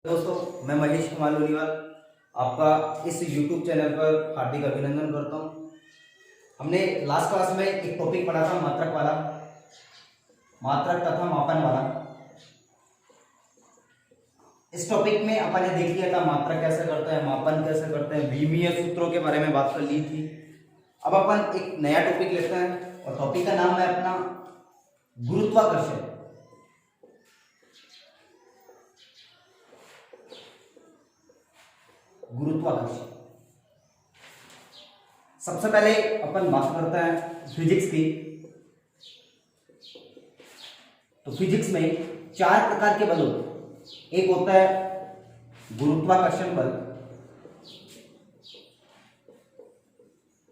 दोस्तों, मैं महेश कुमार लोरीवाल आपका इस YouTube चैनल पर हार्दिक अभिनंदन करता हूं। हमने लास्ट क्लास में एक टॉपिक पढ़ा था मात्रक वाला, मात्रक तथा मापन वाला। इस टॉपिक में अपन ने देख लिया था मात्रक कैसे करते हैं, मापन कैसे करते हैं, विमीय सूत्रों के बारे में बात कर ली थी। अब अपन एक नया टॉपिक लेते हैं और टॉपिक का नाम है अपना गुरुत्वाकर्षण। गुरुत्वाकर्षण सबसे पहले अपन बात करते हैं फिजिक्स की। तो फिजिक्स में 4 प्रकार के बल होते हैं। एक होता है गुरुत्वाकर्षण बल,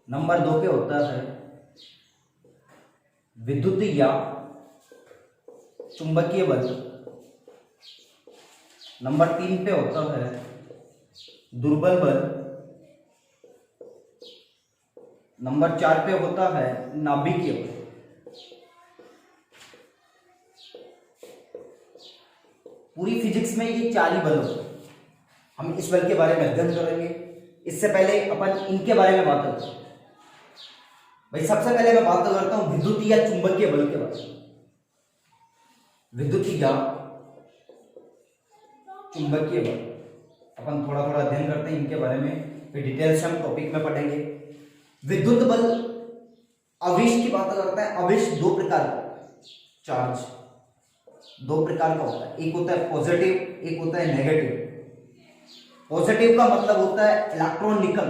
नंबर 2 पे होता है विद्युत या चुंबकीय बल, नंबर 3 पे होता है दुर्बल बल, नंबर 4 पे होता है नाभिकीय बल। पूरी फिजिक्स में ये 4 ही बल होते हैं। हम इस बल के बारे में अध्ययन करेंगे। इससे पहले अपन इनके बारे में बात करते हैं। भाई सबसे पहले मैं बात करता हूं विद्युत या चुंबकीय बल के बारे में। विद्युत या चुंबकीय बल अपन थोड़ा थोड़ा अध्ययन करते हैं इनके बारे में, फिर डिटेल से हम टॉपिक में पढ़ेंगे। विद्युत बल आवेश की बात करता है। आवेश 2 प्रकार का, चार्ज 2 प्रकार का होता है। एक होता है पॉजिटिव, एक होता है नेगेटिव। पॉजिटिव का मतलब होता है इलेक्ट्रॉन निकल,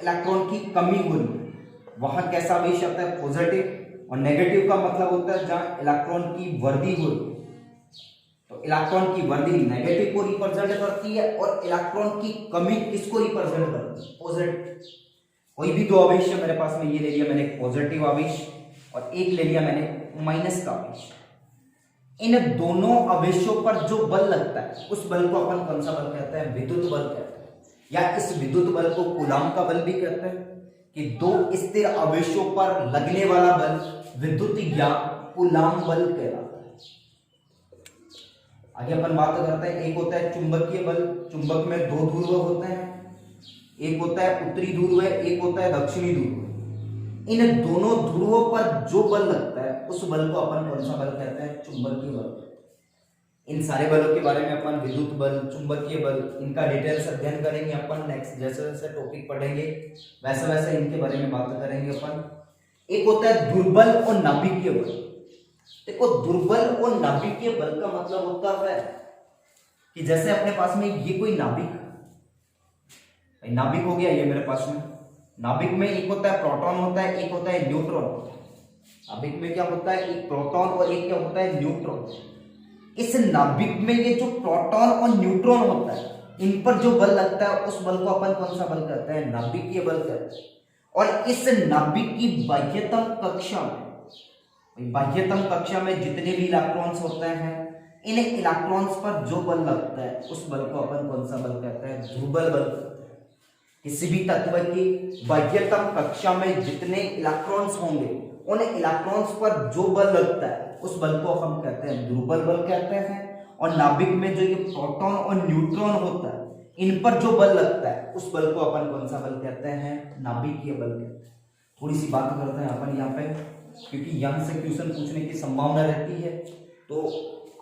इलेक्ट्रॉन की कमी हुई, वहां कैसा आवेश आता है पॉजिटिव। और नेगेटिव का मतलब होता है जहां इलेक्ट्रॉन की वृद्धि हुई। तो इलेक्ट्रॉन की वृद्धि नेगेटिव को रिप्रेजेंट करती है और इलेक्ट्रॉन की कमी किसको रिप्रेजेंट करती है, पॉजिटिव। कोई भी 2 आवेश है मेरे पास में, ये ले लिया मैंने पॉजिटिव आवेश और एक ले लिया मैंने माइनस का आवेश। इन दोनों आवेशों पर जो बल लगता है उस बल को अपन कौन सा बल कहते हैं, विद्युत बल कहते हैं। या इस विद्युत बल को कूलाम का बल भी कहते हैं कि 2 स्थिर आवेशों पर लगने वाला बल विद्युत या कूलाम बल कहलाता है। आगे अपन बात करते हैं, एक होता है चुंबकीय बल। चुंबक में 2 ध्रुव होते हैं, एक होता है उत्तरी ध्रुव, एक होता है दक्षिणी ध्रुव। इन दोनों ध्रुवों पर जो बल लगता है उस बल को अपन कौन सा बल कहते हैं, चुंबकीय बल। इन सारे बलों के बारे में अपन विद्युत बल, चुंबकीय बल, इनका डिटेल्स अध्ययन करेंगे अपन। नेक्स्ट जैसे जैसे टॉपिक पढ़ेंगे वैसे वैसे इनके बारे में बात करेंगे अपन। एक होता है दुर्बल और नाभिकीय बल। देखो, दुर्बल और नाभिकीय बल का मतलब होता है कि जैसे अपने पास में ये कोई नाभिक, नाभिक हो गया ये मेरे पास में। नाभिक में एक होता है प्रोटॉन होता है, एक होता है न्यूट्रॉन। नाभिक में क्या होता है, एक प्रोटॉन और एक क्या होता है, न्यूट्रॉन। इस नाभिक में ये जो प्रोटॉन और न्यूट्रॉन होता है, इन पर जो बल लगता है उस बल को अपन कौन सा बल कहते हैं, नाभिकीय बल कहते हैं। और इस नाभिक की बाह्यतम कक्षा में, बाह्यतम कक्षा में जितने भी इलेक्ट्रॉन्स होते हैं, इन इलेक्ट्रॉन्स पर जो बल लगता है उस बल को अपन कौन सा बल कहते हैं, दुर्बल बल कहते हैं। किसी भी तत्व की बाह्यतम कक्षा में जितने इलेक्ट्रॉन्स होंगे उन इलेक्ट्रॉन्स पर जो बल लगता है उस बल को हम कहते हैं दुर्बल बल कहते हैं। और नाभिक में जो ये प्रोटॉन और न्यूट्रॉन होता है, इन पर जो बल लगता है उस बल को अपन कौन सा बल कहते हैं, नाभिकीय बल कहते हैं। थोड़ी सी बात करते हैं अपन यहाँ पे, क्योंकि यहां से क्वेश्चन पूछने की संभावना रहती है। तो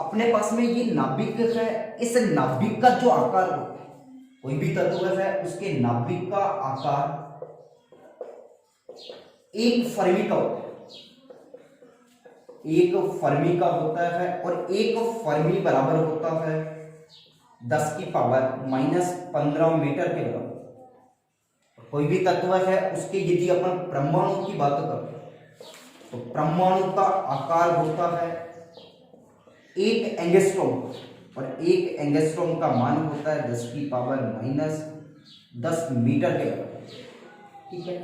अपने पास में ये नाभिक है, इस नाभिक का जो आकार होता है, कोई भी तत्व है उसके नाभिक का आकार 1 फर्मी का होता है। 1 फर्मी का होता है और 1 फर्मी बराबर होता है 10 की पावर -15 मीटर के बराबर। कोई भी तत्व है उसके यदि अपन परमाणु की बात करते हैं तो परमाणु का आकार होता है 1 एंगस्ट्रॉम और 1 एंगस्ट्रॉम का मान होता है 10 की पावर -10 मीटर के बराबर। ठीक है,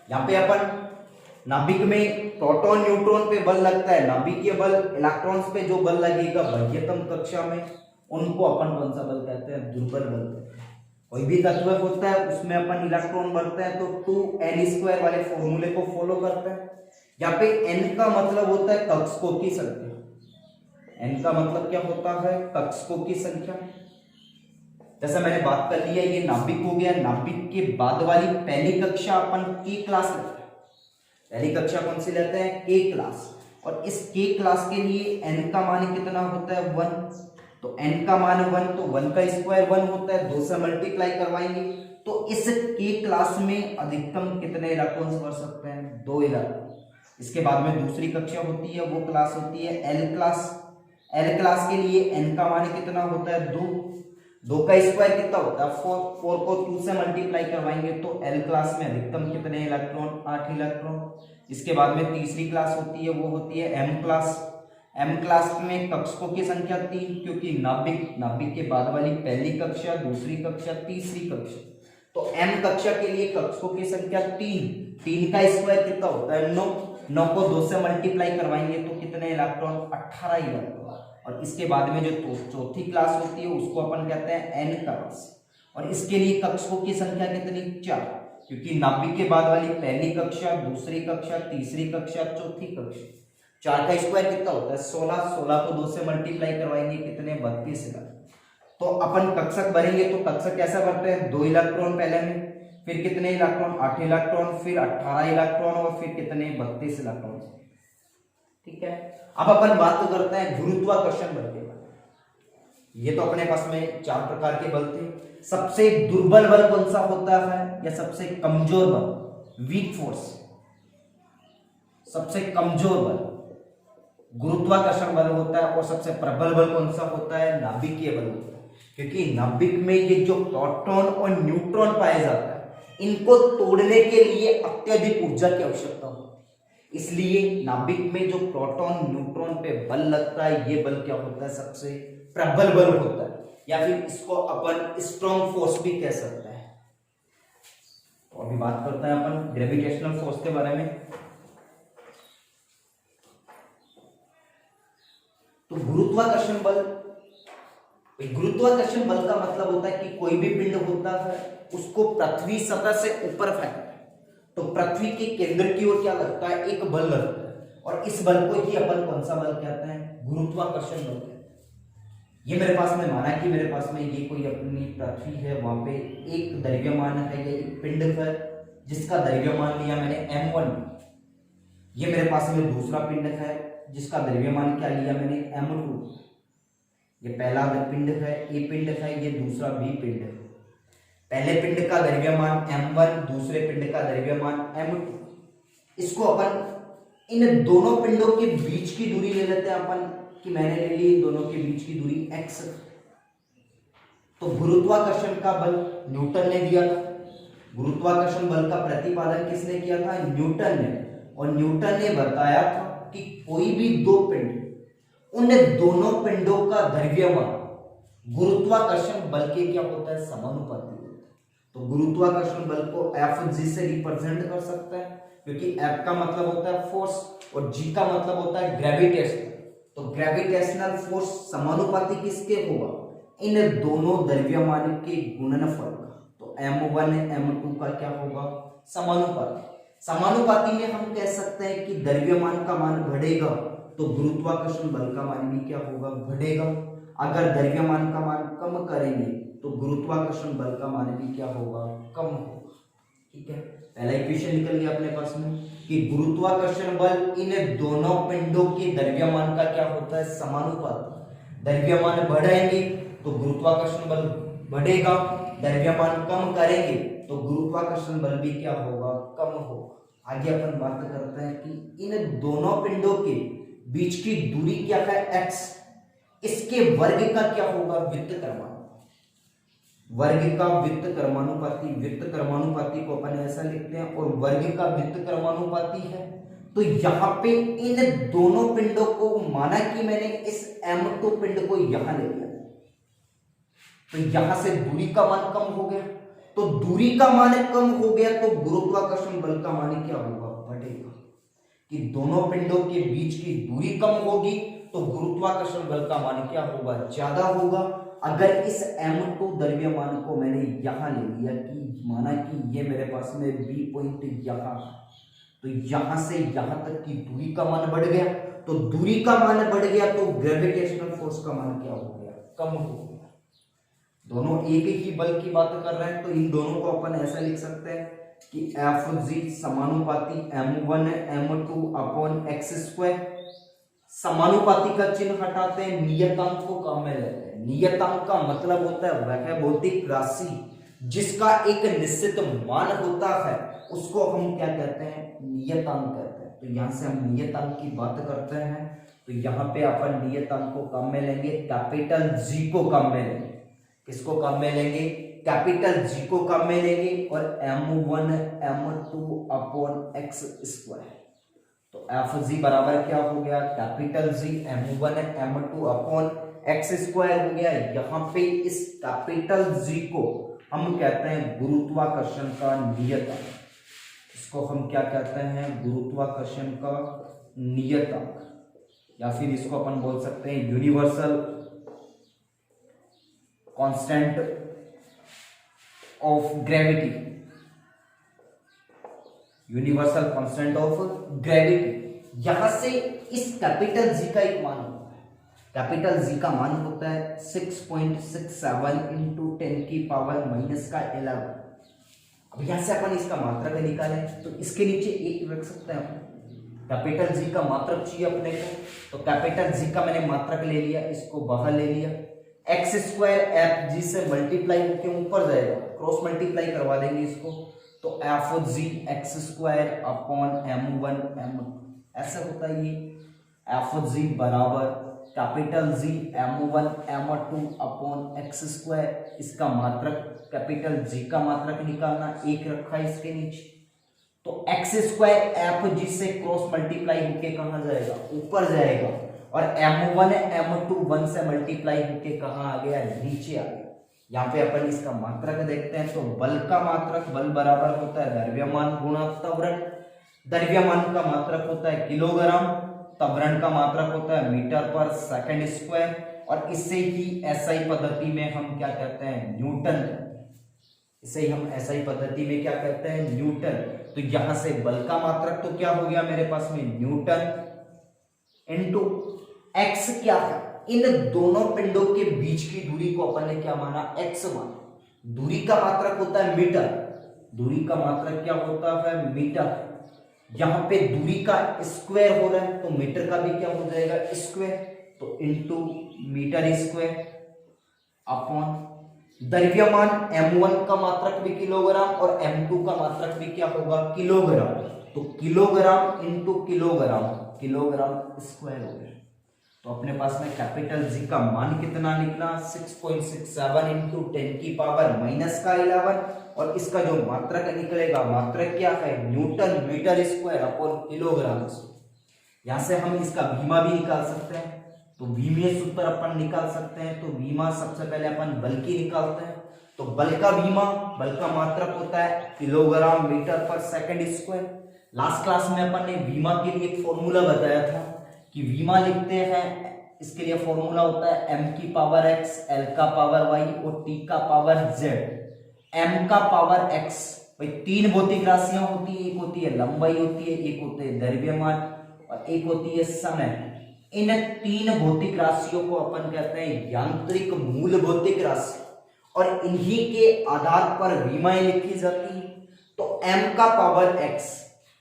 यहाँ पे अपन नाभिक में प्रोटॉन न्यूट्रॉन पे बल लगता है नाभिकीय बल, इलेक्ट्रॉन्स पे जो बल लगेगा बाह्यतम कक्षा में उनको अपन कौन सा बल कहते हैं, दुर्बल बल कहते हैं। कोई भी तत्व होता है उसमें अपन इलेक्ट्रॉन बढ़ते हैं तो 2n² वाले फॉर्मूले को फॉलो करते हैं। यहाँ पे n का मतलब होता है कक्षकों की संख्या, n का मतलब क्या होता है, कक्षकों की संख्या। जैसा मैंने बात कर लिया, ये नाभिक हो गया। नाभिक के बाद वाली पहली कक्षा अपन के क्लास लेते हैं। पहली कक्षा कौन सी लेते हैं? के क्लास। और इस के क्लास के लिए n का मान कितना होता है? 1। तो n का मान 1, तो 1 का स्क्वायर 1 होता है, 2 से मल्टीप्लाई करवाएंगे तो इस के क्लास में अधिकतम कितने इलेक्ट्रॉन्स भर सकते हैं? 2 इलेक्ट्रॉन। इसके बाद में दूसरी कक्षा होती है, वो क्लास होती है एल क्लास। एल क्लास के लिए n का मान कितना होता है? 2। 2 का स्क्वायर कितना होता है? 4। 4 को 2 से मल्टीप्लाई करवाएंगे तो एल क्लास में अधिकतम कितने इलेक्ट्रॉन? 8 इलेक्ट्रॉन। इसके बाद में तीसरी क्लास होती है, वो होती है एम क्लास। एम क्लास में कक्षकों की संख्या 3, क्योंकि नाभिक के बाद वाली पहली कक्षा, दूसरी कक्षा, तीसरी कक्षा। तो एम कक्षा के लिए कक्षकों की संख्या 3। 3 का स्क्वायर कितना होता है? 9। 9 को 2 से मल्टीप्लाई करवाएंगे तो कितने इलेक्ट्रॉन? 18 इलेक्ट्रॉन। और इसके बाद में जो चौथी क्लास होती है उसको अपन कहते हैं एन क्लास। और इसके लिए कक्षकों की संख्या कितनी? 4, क्योंकि नाभिक के बाद वाली पहली कक्षा, दूसरी कक्षा, तीसरी कक्षा, चौथी कक्षा। 4 का स्क्वायर कितना होता है? 16। 16 को 2 से मल्टीप्लाई करवाएंगे कितने? 32 इलेक्ट्रॉन। तो अपन कक्षक भरेंगे तो कक्षक कैसा भरते हैं? 2 इलेक्ट्रॉन पहले में, फिर कितने इलेक्ट्रॉन? 8 इलेक्ट्रॉन, फिर 18 इलेक्ट्रॉन और फिर कितने? 32 इलेक्ट्रॉन। ठीक है। अब अपन बात करते हैं गुरुत्वाकर्षण बल के बारे में। ये तो अपने पास में 4 प्रकार के बल थे। सबसे दुर्बल बल कौन सा होता है या सबसे कमजोर बल? Weak force. सबसे कमजोर बल गुरुत्वाकर्षण बल होता है। और सबसे प्रबल बल कौन सा होता है? नाभिकीय बल होता है, क्योंकि नाभिक में ये जो प्रोटॉन और न्यूट्रॉन पाए जाता है इनको तोड़ने के लिए अत्यधिक ऊर्जा की आवश्यकता होती है। इसलिए नाभिक में जो प्रोटॉन न्यूट्रॉन पे बल लगता है, ये बल क्या होता है? सबसे प्रबल बल होता है, या फिर इसको अपन स्ट्रॉन्ग फोर्स भी कह सकते हैं। तो अभी बात करते हैं अपन ग्रेविटेशनल फोर्स के बारे में। तो गुरुत्वाकर्षण बल का मतलब होता है कि कोई भी पिंड होता है उसको पृथ्वी सतह से ऊपर फेंकता है तो पृथ्वी के केंद्र की ओर क्या लगता है? एक बल लगता है। और इस बल को ही अपन कौन सा बल कहते हैं? गुरुत्वाकर्षण बल कहते हैं। ये मेरे पास में माना कि मेरे पास में ये कोई अपनी पृथ्वी है, वहां पे एक द्रव्यमान है या एक पिंड है जिसका द्रव्यमान लिया मैंने m1। ये मेरे पास में दूसरा पिंड है जिसका द्रव्यमान क्या लिया मैंने? m2। ये पहला पिंड है, ए पिंड है, ये दूसरा बी पिंड है। पहले पिंड का द्रव्यमान m1, दूसरे पिंड का द्रव्यमान m2। इसको अपन इन दोनों पिंडों के बीच की दूरी ले लेते हैं अपन, कि मैंने ले ली इन दोनों के बीच की दूरी x। तो गुरुत्वाकर्षण का बल न्यूटन ने दिया था। गुरुत्वाकर्षण बल का प्रतिपादन किसने किया था? न्यूटन ने। और न्यूटन ने बताया था कि कोई भी दो पिंड, उन दोनों पिंडों का द्रव्यमान गुरुत्वाकर्षण बल के क्या होता है? समानुपाती होता है। तो गुरुत्वाकर्षण बल को Fg से रिप्रेजेंट कर सकते हैं, क्योंकि F का मतलब होता है फोर्स और G का मतलब होता है ग्रेविटेशनल। तो ग्रेविटेशनल फोर्स समानुपाती किसके होगा? इन दोनों द्रव्यमान के गुणनफल का। तो m1 m2 का क्या होगा? समानुपाती। समानुपाती में हम कह सकते हैं कि द्रव्यमान का मान बढ़ेगा तो गुरुत्वाकर्षण बल का मान भी क्या होगा? बढ़ेगा। अगर द्रव्यमान का मान कम करेंगे तो गुरुत्वाकर्षण बल का मान भी क्या होगा? कम होगा। ठीक है। पहला इक्वेशन निकल गया अपने पास में कि गुरुत्वाकर्षण बल इन दोनों पिंडों के द्रव्यमान का क्या होता है? समानुपाती। द्रव्यमान बढ़ाएंगे तो गुरुत्वाकर्षण बल बढ़ेगा, द्रव्यमान कम करेंगे तो गुरुत्वाकर्षण बल भी क्या होगा? कम होगा। आगे अपन बात करते हैं कि इन दोनों पिंडों के बीच की दूरी क्या है? x। इसके वर्ग का क्या होगा? वित्त कर्मानुपाती। वर्ग का वित्त कर्मानुपाती। वित्त कर्मानुपाती को अपन ऐसा लिखते हैं, और वर्ग का वित्त कर्मानुपाती है। तो यहां पे इन दोनों पिंडों को माना कि मैंने इस m2 पिंड को यहां ले लिया, तो यहां से दूरी का मान कम हो गया। तो दूरी का मान कम हो गया तो गुरुत्वाकर्षण बल का मान क्या होगा? बढ़ेगा। कि दोनों पिंडों के बीच की दूरी कम होगी तो गुरुत्वाकर्षण बल का मान क्या होगा? ज्यादा होगा। अगर इस m2 द्रव्यमान को मैंने यहां ले लिया, कि माना कि ये मेरे पास में बी पॉइंट यहां, तो यहां से यहां तक की दूरी का मान बढ़ गया। तो दूरी का मान बढ़ गया तो ग्रेविटेशनल फोर्स का मान क्या हो गया? कम हो गया। दोनों एक ही बल की बात कर रहे हैं, तो इन दोनों को अपन ऐसा लिख सकते हैं कि एफ जी समानुपाती m1 m2 upon x square. समानुपाती का चिन्ह हटाते हैं, नियतांक को काम में लेते हैं। नियतांक का मतलब होता है वह भौतिक राशि जिसका एक निश्चित मान होता है, उसको हम क्या कहते हैं, नियतांक कहते हैं। तो यहां से हम नियतांक की बात करते हैं, तो यहाँ पे अपन नियतांक को काम में लेंगे, कैपिटल जी को काम में लेंगे। किसको काम में लेंगे, कैपिटल जी को काम में लेंगे, और m1 m2 upon x square. तो एफ जी बराबर क्या हो गया, capital G m1 m2 upon x square हो गया। यहाँ पे इस कैपिटल जी को हम कहते हैं गुरुत्वाकर्षण का नियतांक। इसको हम क्या कहते हैं, गुरुत्वाकर्षण का नियतांक, या फिर इसको अपन बोल सकते हैं universal constant of gravity. Universal constant of gravity. यहां से इस कैपिटल जी का एक मान होता है, कैपिटल जी का मान होता है 6.67 इंटू 10 की पावर माइनस का 11। अब यहां से अपन इसका मात्रक निकालें, तो इसके नीचे एक रख सकते हैं अपन। कैपिटल जी का मात्रक चाहिए अपने को, तो कैपिटल जी का मैंने मात्रक ले लिया, इसको बाहर ले लिया। एक्स स्क्वायर एफ जी से मल्टीप्लाई होकर ऊपर जाएगा, क्रॉस मल्टीप्लाई करवा देंगे इसको, तो F G x square upon m1 m2 ऐसा होता है ये। एफ जी बराबर capital G m1 m2 upon x square. इसका मात्रक कैपिटल जी का मात्रक निकालना, एक रखा है इसके नीचे, तो एक्स स्क्वायर एफ जी से क्रॉस मल्टीप्लाई होके कहां जाएगा, ऊपर जाएगा, और m1 m2 1 से मल्टीप्लाई होके कहां आ गया, नीचे आ गया। यहाँ पे अपन इसका मात्रक देखते हैं, तो बल का मात्रक, बल बराबर होता है द्रव्यमान गुणा त्वरण। द्रव्यमान का मात्रक होता है किलोग्राम, त्वरण का मात्रक होता है मीटर पर सेकंड स्क्वायर, और इससे ही एसआई पद्धति में हम क्या कहते हैं, न्यूटन। इसे ही हम एसआई पद्धति में क्या कहते हैं, न्यूटन। तो यहां से बल का मात्रक तो क्या हो गया मेरे पास में, न्यूटन, इनटू एक्स क्या है, इन दोनों पिंडों के बीच की दूरी को अपन ने क्या माना, एक्स माना। दूरी का मात्रक होता है मीटर, दूरी का मात्रक क्या होता है, मीटर। यहां पे दूरी का स्क्वायर हो रहा है, तो मीटर का भी क्या हो जाएगा, स्क्वायर, तो इनटू मीटर स्क्वायर अपॉन द्रव्यमान m1 का मात्रक भी किलोग्राम और m2 का मात्रक भी क्या होगा, किलोग्राम, तो kilogram into kilogram, kilogram square हो गया। तो अपने पास में कैपिटल जी का मान कितना निकला, 6.67 इंटू 10 की पावर माइनस का 11, और इसका जो मात्रक निकलेगा, मात्रक क्या है, newton metre square upon kilogram. यहां से हम इसका भीमा भी निकाल सकते हैं, तो भीमीय सूत्र अपन निकाल सकते हैं। तो भीमा सबसे पहले अपन बल की निकालते हैं, तो बल का भीमा, बल का मात्रक होता है किलोग्राम मीटर पर सेकंड स्क्वायर। लास्ट क्लास में अपन ने भीमा के लिए एक फॉर्मूला बताया था कि भीमा लिखते हैं, इसके लिए फॉर्मूला होता है m की पावर x, l का पावर y और t का पावर z। m का पावर x, भाई तीन भौतिक राशियां होती है, एक होती है लंबाई होती है, एक होते हैं द्रव्यमान और एक होती है समय। इन तीन भौतिक राशियों को अपन कहते हैं यांत्रिक मूल भौतिक राशि, और इन्हीं के आधार पर भीमाएं लिखी जाती है। तो m का पावर x,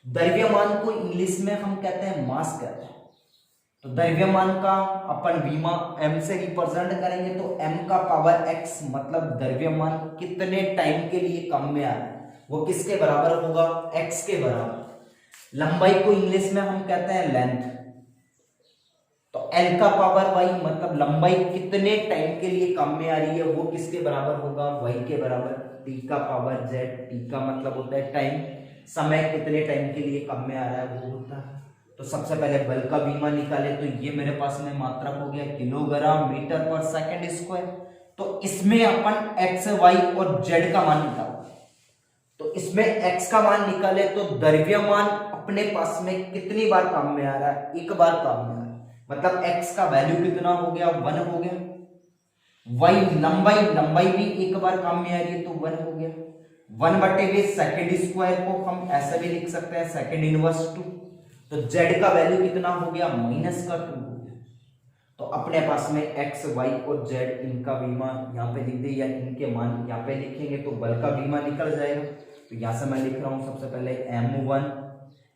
द्रव्यमान को इंग्लिश में हम कहते हैं मास कहते हैं, तो द्रव्यमान का अपन भीमा m से रिप्रेजेंट करेंगे, तो m का पावर x मतलब द्रव्यमान कितने टाइम के लिए कम में आ रहा है, वो किसके बराबर होगा, x के बराबर। लंबाई को इंग्लिश में हम कहते हैं लेंथ, तो l का पावर y मतलब लंबाई कितने टाइम के लिए कम में आ रही है, वो किसके बराबर होगा, y के बराबर। t का पावर z, t का मतलब होता है टाइम, समय कितने टाइम के लिए कम में आ रहा है वो होता है। तो सबसे पहले बल का भीमा निकाले, तो ये मेरे पास में मात्रक हो गया किलोग्राम मीटर पर सेकंड स्क्वायर। तो इसमें अपन x, y और z का मान निकाले, तो इसमें x का मान निकाले तो द्रव्यमान अपने पास में कितनी बार काम में आ रहा है, एक बार काम में आ रहा है, मतलब x का वैल्यू कितना हो गया, 1 हो गया। y लंबाई, लंबाई भी एक बार काम में आ रही है, तो 1 हो गया। 1/2 सेकंड स्क्वायर को हम ऐसे भी लिख सकते हैं सेकंड इनवर्स 2, तो z का वैल्यू कितना हो गया, -2 हो गया। तो अपने पास में एक्स वाई और जेड इनका बीमा यहाँ पे लिख दे या इनके मान यहाँ पे लिखेंगे तो बल का बीमा निकल जाएगा। तो यहाँ से मैं लिख रहा हूँ सबसे पहले m1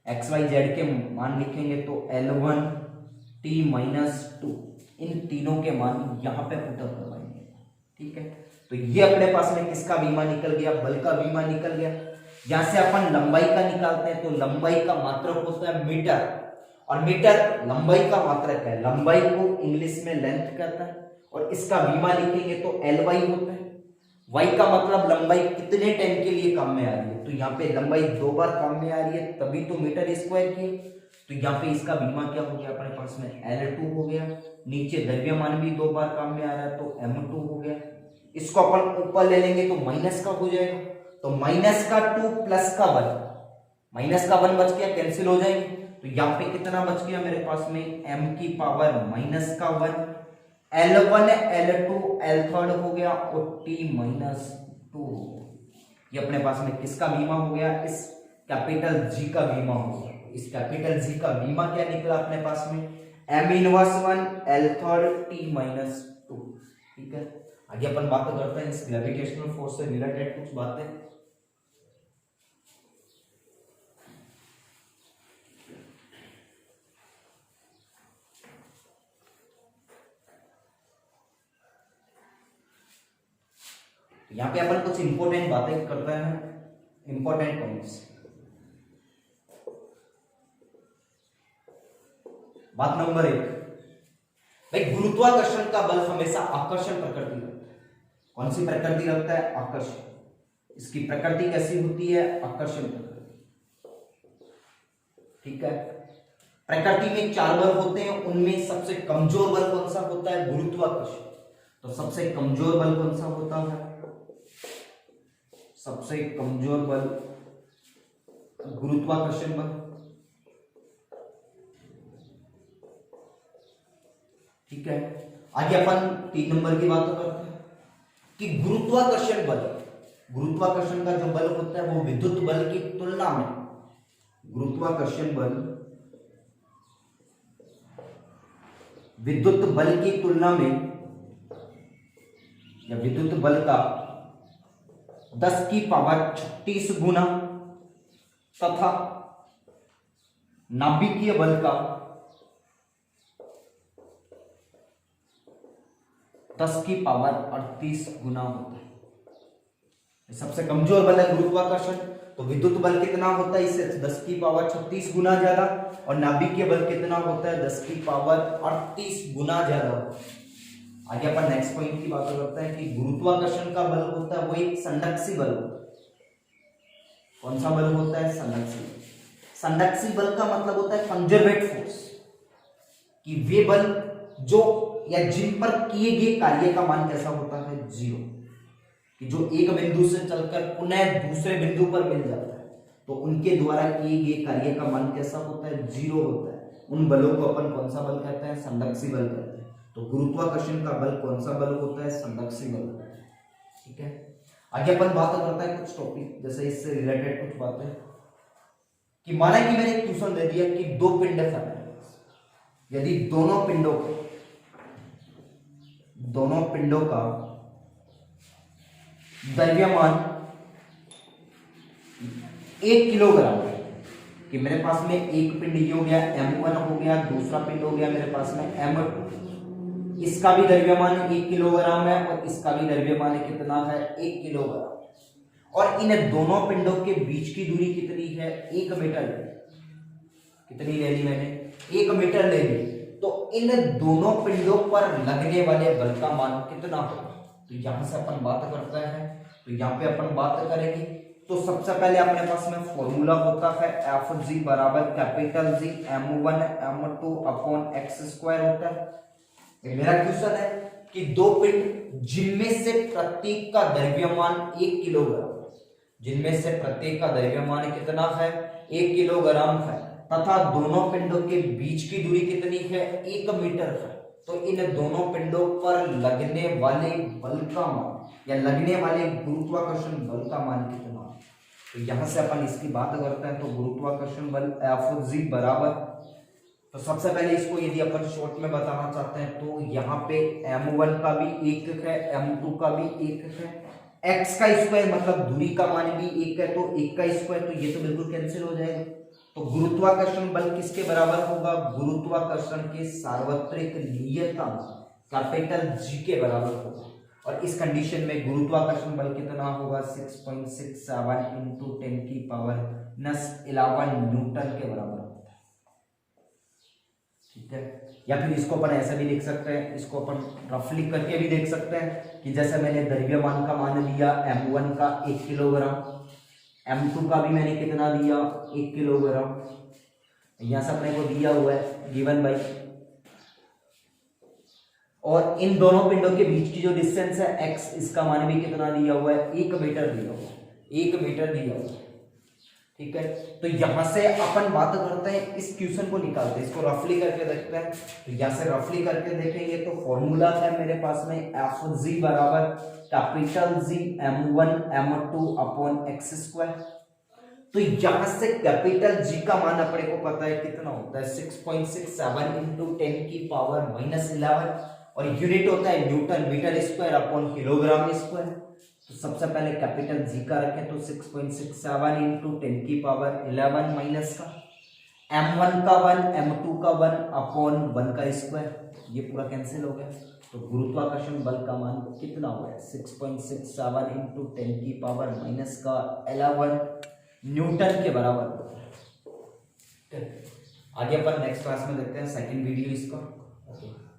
एक्स वाई जेड के मान लिखेंगे तो L1 t-2 इन तीनों के मान यहाँ पे पुटअप करवाएंगे। ठीक है, तो ये अपने पास में किसका बीमा निकल गया, बल का बीमा निकल गया। यहाँ से अपन लंबाई का निकालते हैं तो लंबाई का मात्रक होता है मीटर और मीटर लंबाई का मात्रक है, लंबाई को इंग्लिश में लेंथ कहता है और इसका बीमा लिखेंगे तो Ly होता है। y का मतलब लंबाई कितने टाइम के लिए काम में आ रही है, तो यहाँ पे लंबाई 2 बार काम में आ रही है तभी तो मीटर स्क्वायर की है। तो यहाँ पे इसका बीमा क्या हो गया अपने पास में L2 हो गया। नीचे द्रव्यमान भी 2 बार काम में आ रहा है तो M2 हो गया। इसको अपन ऊपर ले लेंगे तो माइनस का हो जाएगा, तो माइनस का 2 प्लस का 1, माइनस का 1 बच गया, कैंसिल हो जाएंगे। तो यहाँ पे कितना बच गया मेरे पास में m की पावर माइनस का 1, L1 L2 L3 हो गया और t-2 ये अपने पास में किसका बीमा हो गया, इस कैपिटल G का बीमा हो गया। इस कैपिटल G का बीमा क्या निकला अपने पास में m−1 L3 t-2। ठीक है, आगे अपन बात करते हैं इस ग्रेविटेशनल फोर्स से रिलेटेड कुछ बातें। यहाँ पे अपन कुछ इंपॉर्टेंट बातें करते हैं, इंपॉर्टेंट पॉइंट्स। बात नंबर 1, भाई गुरुत्वाकर्षण का बल हमेशा आकर्षण प्रकृति रखता है। कौन सी प्रकृति रखता है, आकर्षण। इसकी प्रकृति कैसी होती है, आकर्षण प्रकृति। ठीक है, प्रकृति में 4 बल होते हैं, उनमें सबसे कमजोर बल कौन सा होता है, गुरुत्वाकर्षण। तो सबसे कमजोर बल कौन सा होता है, सबसे कमजोर बल गुरुत्वाकर्षण बल। ठीक है, आगे अपन 3 नंबर की बात करते हैं कि गुरुत्वाकर्षण बल, गुरुत्वाकर्षण का जो बल होता है वो विद्युत बल की तुलना में, गुरुत्वाकर्षण बल विद्युत बल की तुलना में या विद्युत बल का 10 की पावर 36 गुना तथा नाभिकीय बल का 10 की पावर 38 गुना होता है। सबसे कमजोर बल है गुरुत्वाकर्षण, तो विद्युत बल कितना होता है, इससे 10 की पावर 36 गुना ज्यादा, और नाभिकीय बल कितना होता है, 10 की पावर 38 गुना ज्यादा होता है। आगे अपन नेक्स्ट पॉइंट की बात करते हैं कि गुरुत्वाकर्षण का बल होता है वो एक संरक्षी बल होता है। कौन सा बल होता है, संरक्षी। संरक्षी बल का मतलब होता है कंजर्वेट फोर्स, कि वे बल जो या जिन पर किए गए कार्य का मान कैसा होता है, 0, कि जो एक बिंदु से चलकर पुनः दूसरे बिंदु पर मिल जाता है तो उनके द्वारा किए गए कार्य का मान कैसा होता है, 0 होता है। उन बलों को अपन कौन सा बल कहते हैं, संरक्षी बल कहते हैं। तो गुरुत्वाकर्षण का बल कौन सा बल होता है, संरक्षी बल होता है। ठीक है, आगे अपन बात करते हैं कुछ टॉपिक जैसे इससे रिलेटेड कुछ बातें, कि माना कि मैंने एक क्वेश्चन दे दिया कि 2 पिंड है, यदि दोनों पिंडों का द्रव्यमान 1 किलोग्राम है, कि मेरे पास में एक पिंड ये हो गया M1 हो गया, दूसरा पिंड हो गया मेरे पास में M2, इसका भी द्रव्यमान 1 किलोग्राम है और इसका भी द्रव्यमान कितना है, 1 किलोग्राम, और इन दोनों पिंडों के बीच की दूरी कितनी है, 1 मीटर। कितनी ले ली मैंने, 1 मीटर ले ली। तो इन दोनों पिंडों पर लगने वाले बल का मान कितना होगा, तो यहां से अपन बात करते हैं। तो यहाँ पे अपन बात करेंगे तो सबसे पहले अपने पास में फॉर्मूला होता है Fg बराबर capital G m1 m2 upon x² होता है। मेरा क्वेश्चन है कि 2 पिंड जिनमें से प्रत्येक का द्रव्यमान 1 किलोग्राम, जिनमें से प्रत्येक का द्रव्यमान कितना है, 1 किलोग्राम है, तथा दोनों पिंडों के बीच की दूरी कितनी है, 1 मीटर है। तो इन दोनों पिंडों पर लगने वाले बल का मान या लगने वाले गुरुत्वाकर्षण बल का मान कितना, तो यहां से अपन इसकी बात करते हैं। तो गुरुत्वाकर्षण बल Fg बराबर तो सबसे पहले इसको यदि अपन शॉर्ट में बताना चाहते हैं तो यहाँ पे m1 का भी एकक है, m2 का भी एकक है, x का स्क्वायर मतलब दूरी का मान भी एक है, तो एक का स्क्वायर, तो ये तो बिल्कुल कैंसिल हो जाएगा। तो गुरुत्वाकर्षण बल किसके बराबर होगा? गुरुत्वाकर्षण के सार्वत्रिक नियतांक कैपिटल G के बराबर होगा। और इस कंडीशन में गुरुत्वाकर्षण बल कितना होगा? 6.67 इंटू 10 की पावर -11 न्यूटन के बराबर होता है। ठीक है, या फिर इसको अपन ऐसा भी लिख सकते हैं, इसको अपन रफली करके भी देख सकते हैं कि जैसे मैंने द्रव्यमान का मान लिया m1 का 1 किलोग्राम, m2 का भी मैंने कितना लिया? 1 किलोग्राम। यहां से अपने को दिया हुआ है गिवन बाई, और इन दोनों पिंडों के बीच की जो डिस्टेंस है x, इसका मान भी कितना दिया हुआ है? 1 मीटर दिया हुआ है, 1 मीटर दिया हुआ है। ठीक है, तो यहां से अपन बात करते हैं, इस क्वेश्चन को निकालते हैं, इसको रफली करके देखते हैं। तो यहां से रफली करके देखेंगे तो फॉर्मूला है मेरे पास में Fg बराबर capital G m1 m2 upon x square. तो यहां से कैपिटल G का मान अपने को पता है कितना होता है? 6.67 इंटू 10 की पावर -11, और यूनिट होता है newton metre square upon kilogram square. तो सबसे पहले कैपिटल G का रखें तो 6.67 इंटू 10 की पावर 11 माइनस का m1 का 1 m2 का 1 अपॉन 1 का स्क्वायर, ये पूरा कैंसिल हो गया। तो गुरुत्वाकर्षण बल का मान कितना हुआ है? 6.67 इंटू 10 की पावर माइनस का 11 न्यूटन के बराबर। आगे अपन नेक्स्ट क्लास में देखते हैं, सेकंड वीडियो इसका। ओके।